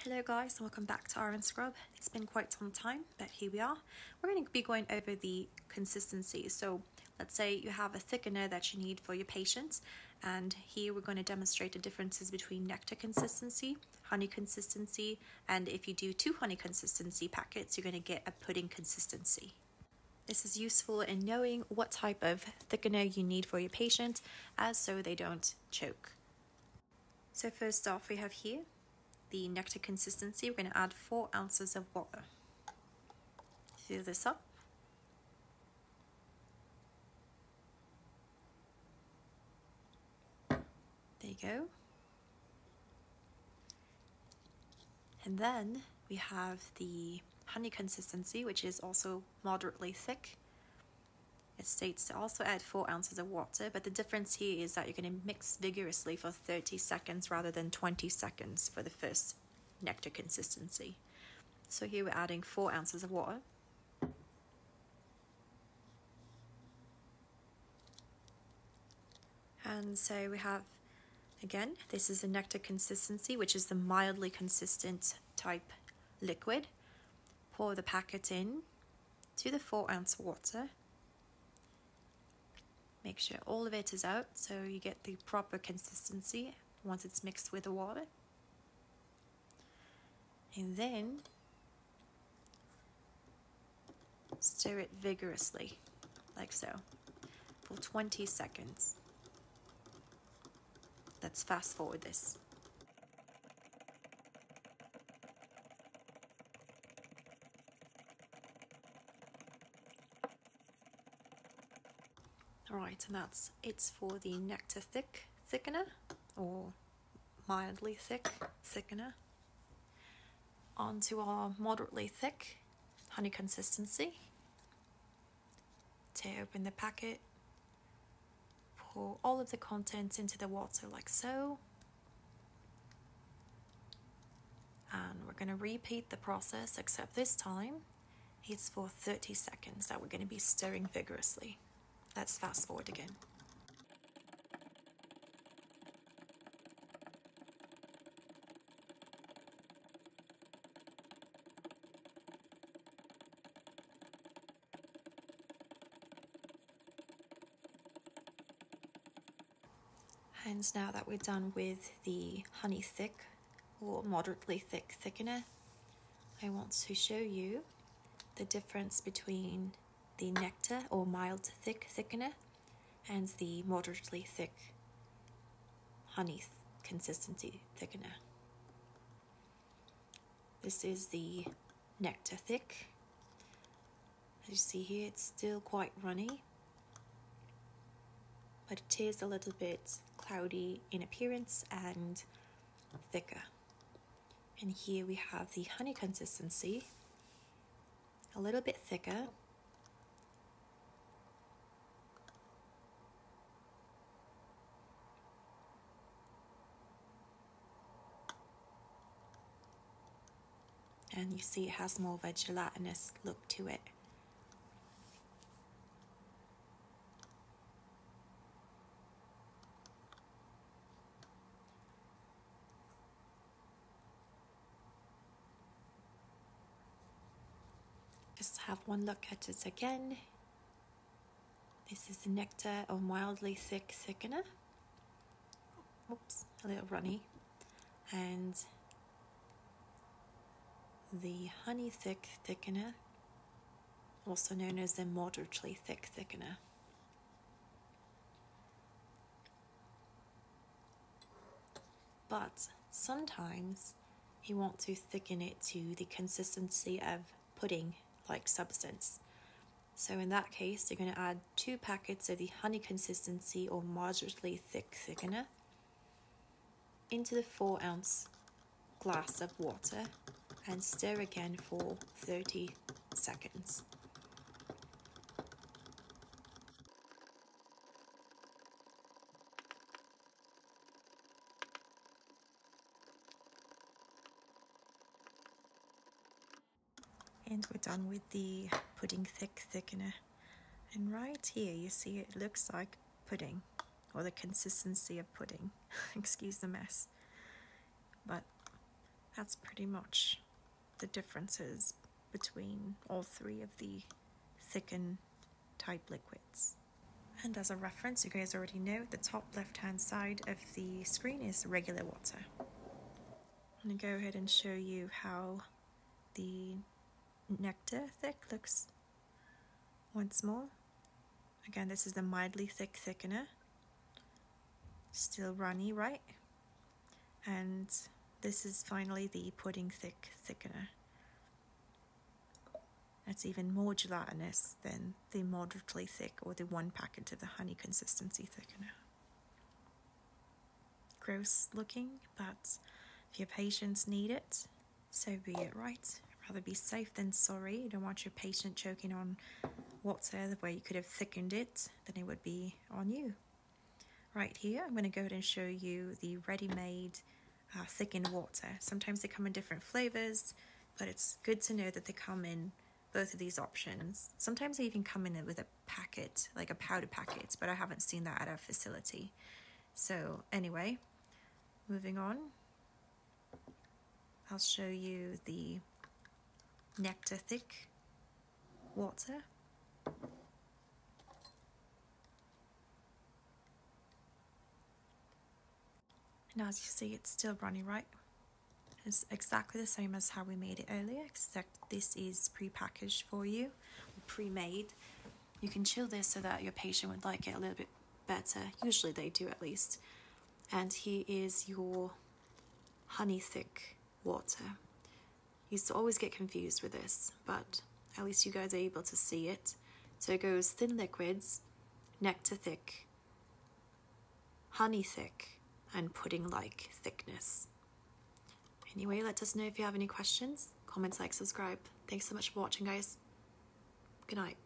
Hello guys, welcome back to Rnscrub. It's been quite some time, but here we are. We're going to be going over the consistencies. So let's say you have a thickener that you need for your patient, and here we're going to demonstrate the differences between nectar consistency, honey consistency, and if you do 2 honey consistency packets, you're going to get a pudding consistency. This is useful in knowing what type of thickener you need for your patient, as so they don't choke. So first off, we have here the nectar consistency. We're going to add 4 ounces of water. Fill this up. There you go. And then we have the honey consistency, which is also moderately thick. It states to also add 4 ounces of water, but the difference here is that you're going to mix vigorously for 30 seconds rather than 20 seconds for the first nectar consistency. So here we're adding 4 ounces of water. And so we have, again, this is the nectar consistency, which is the mildly consistent type liquid. Pour the packet in to the 4 ounce water. Make sure all of it is out so you get the proper consistency once it's mixed with the water. And then stir it vigorously, like so, for 20 seconds. Let's fast forward this. Alright, and that's it for the nectar thickener, or mildly thick thickener. On to our moderately thick honey consistency. Tear open the packet, pour all of the contents into the water like so. And we're going to repeat the process, except this time it's for 30 seconds that we're going to be stirring vigorously. Let's fast forward again. And now that we're done with the honey thick or moderately thick thickener, I want to show you the difference between the nectar or mild thick thickener and the moderately thick honey consistency thickener. This is the nectar thick. As you see here, it's still quite runny, but it is a little bit cloudy in appearance and thicker. And here we have the honey consistency, a little bit thicker, and you see it has more of a gelatinous look to it. Just have one look at it again. This is the nectar or mildly thick thickener. Oops, a little runny. And the honey thick thickener, also known as the moderately thick thickener. But sometimes you want to thicken it to the consistency of pudding-like substance. So in that case, you're going to add 2 packets of the honey consistency or moderately thick thickener into the 4 ounce glass of water and stir again for 30 seconds. And we're done with the pudding thick thickener. And right here you see it looks like pudding, or the consistency of pudding. Excuse the mess. But That's pretty much the differences between all three of the thicken type liquids. And as a reference, you guys already know the top left hand side of the screen is regular water. I'm going to go ahead and show you how the nectar thick looks once more. Again, this is the mildly thick thickener, still runny, right? And this is finally the pudding thick thickener. It's even more gelatinous than the moderately thick or the one packet of the honey consistency thickener. Gross looking, but if your patients need it, so be it, right? I'd rather be safe than sorry. You don't want your patient choking on water where you could have thickened it than it would be on you. Right here, I'm going to go ahead and show you the ready-made thickened water. Sometimes they come in different flavors, but it's good to know that they come in both of these options. Sometimes they even come in with a packet, like a powder packet, but I haven't seen that at our facility. So anyway, moving on, I'll show you the nectar thick water. And as you see, it's still runny, right? It's exactly the same as how we made it earlier, except this is pre-packaged for you, pre-made. You can chill this so that your patient would like it a little bit better. Usually they do, at least. And here is your honey thick water. You used to always get confused with this, but at least you guys are able to see it. So it goes thin liquids, nectar thick, honey thick, and pudding-like thickness. Anyway, let us know if you have any questions. Comments, like, subscribe. Thanks so much for watching, guys. Good night.